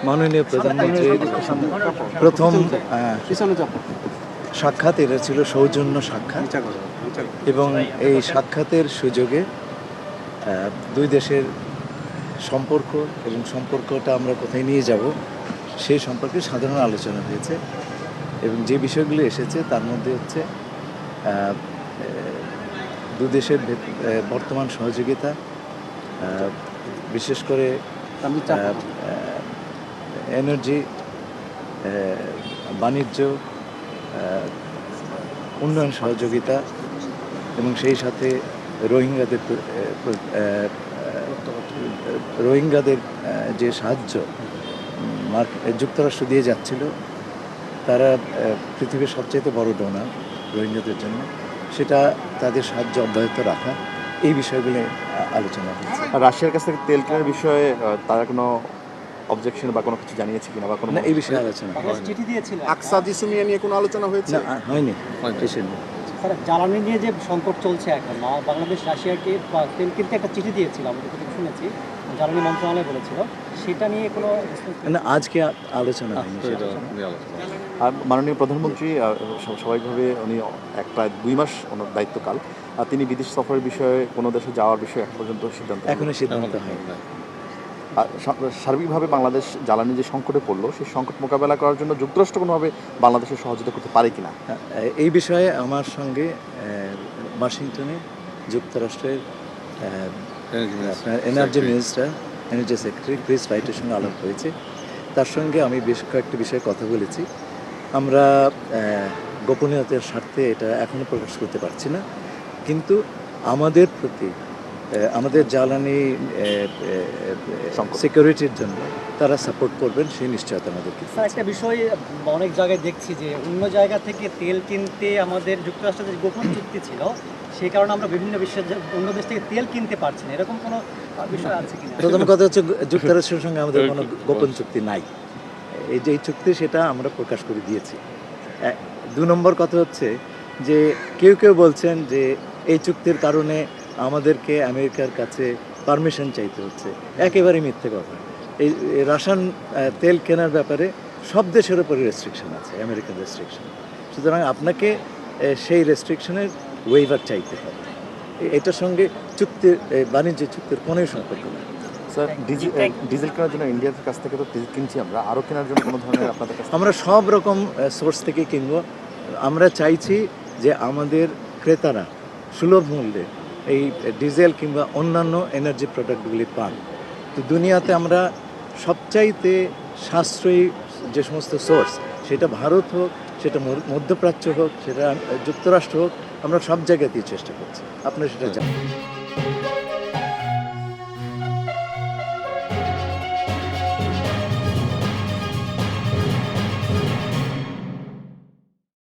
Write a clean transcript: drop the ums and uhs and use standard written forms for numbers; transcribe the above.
মাননীয় প্রধানমন্ত্রীর প্রথম সাক্ষাৎ, এটা ছিল সৌজন্য সাক্ষাৎ, এবং এই সাক্ষাতের সুযোগে দুই দেশের সম্পর্ক এবং সম্পর্কটা আমরা কোথায় নিয়ে যাব সেই সম্পর্কে সাধারণ আলোচনা হয়েছে। এবং যে বিষয়গুলো এসেছে তার মধ্যে হচ্ছে দু দেশের বর্তমান সহযোগিতা, বিশেষ করে এনার্জি, বাণিজ্য, উন্নয়ন সহযোগিতা, এবং সেই সাথে রোহিঙ্গাদের যে সাহায্য যুক্তরাষ্ট্র দিয়ে যাচ্ছিল, তারা পৃথিবীর সবচেয়ে বড় ডোনার রোহিঙ্গাদের জন্য, সেটা তাদের সাহায্য অব্যাহত রাখা, এই বিষয়গুলো আলোচনা হয়েছে। রাশিয়ার কাছ থেকে তেল কেনার বিষয়ে তারা কোনো অবজেকশন বা কোনো কিছু জানিয়েছে কিনা বা কোনো এই বিষয়ে আলোচনা চিঠি দিয়েছিল? আকসা জিসুমিয়া নিয়ে কোনো আলোচনা হয়েছে? না, হয়নি। স্যার, জ্বালানি নিয়ে যে সংকট চলছে এখন, বাংলাদেশ রাশিয়াকে তেল কিনতে একটা চিঠি দিয়েছিল, আমরা যেটুকু শুনেছি, জ্বালানি মন্ত্রণালয় বলেছিল, সেটা নিয়ে কোনো না, আজকে আলোচনা হয়নি। আর মাননীয় প্রধানমন্ত্রী স্বাভাবিকভাবে উনি প্রায় 2 মাস ওনার দায়িত্বকাল, তিনি বিদেশ সফরের বিষয়ে কোনো দেশে যাওয়ার বিষয়ে এখন পর্যন্ত এখনো সিদ্ধান্ত হয়নি। সার্বিকভাবে বাংলাদেশ জ্বালানি যে সংকটে পড়লো, সেই সংকট মোকাবেলা করার জন্য যুক্তরাষ্ট্র কোনোভাবে বাংলাদেশের সহযোগিতা করতে পারে কিনা, এই বিষয়ে আমার সঙ্গে ওয়াশিংটনে যুক্তরাষ্ট্রের আপনার energy minister, energy secretary Chris রাইটের সঙ্গে আলাপ হয়েছে। তার সঙ্গে আমি বেশ কয়েকটি বিষয়ে কথা বলেছি। আমরা গোপনীয়তার স্বার্থে এটা এখনও প্রকাশ করতে পারছি না, কিন্তু আমাদের প্রতি, আমাদের জ্বালানি সিকিউরিটির জন্য তারা সাপোর্ট করবেন, সেই নিশ্চয়তা আমাদেরকে। স্যার, একটা বিষয় অনেক জায়গায় দেখছি যে অন্য জায়গা থেকে তেল কিনতে আমাদের যুক্তরাষ্ট্রের গোপন চুক্তি ছিল, সেই কারণে আমরা বিভিন্ন বিশ্বের অন্য দেশ থেকে তেল কিনতে পারছি না, এরকম কোনো বিষয় আছে কিনা? প্রথম কথা হচ্ছে, যুক্তরাষ্ট্রের সঙ্গে আমাদের কোনো গোপন চুক্তি নাই। এই যে চুক্তি, সেটা আমরা প্রকাশ করে দিয়েছি। 2 নম্বর কথা হচ্ছে যে কেউ কেউ বলছেন যে এই চুক্তির কারণে আমাদেরকে আমেরিকার কাছে পারমিশন চাইতে হচ্ছে। একেবারে মিথ্যে কথা। এই রাশিয়ান তেল কেনার ব্যাপারে সব দেশের উপরে রেস্ট্রিকশন আছে, আমেরিকান রেস্ট্রিকশন। সুতরাং আপনাকে সেই রেস্ট্রিকশনের ওয়েভার চাইতে হবে। এটার সঙ্গে চুক্তির, বাণিজ্য চুক্তির কোনোই সম্পর্ক নেই। স্যার, ডিজেল কেনার জন্য ইন্ডিয়ার কাছ থেকে তো ডিজেল কিনছি আমরা, আরও কেনার জন্য কোনো ধরনের আপনাদের কাছে? আমরা সব রকম সোর্স থেকে কিনবো। আমরা চাইছি যে আমাদের ক্রেতারা সুলভ মূল্যে এই ডিজেল কিংবা অন্যান্য এনার্জি প্রোডাক্টগুলি পান। তো দুনিয়াতে আমরা সবচাইতে সাশ্রয়ী যে সমস্ত সোর্স, সেটা ভারত হোক, সেটা মধ্যপ্রাচ্য হোক, সেটা যুক্তরাষ্ট্র হোক, আমরা সব জায়গাতেই চেষ্টা করছি। আপনারা সেটা জানেন।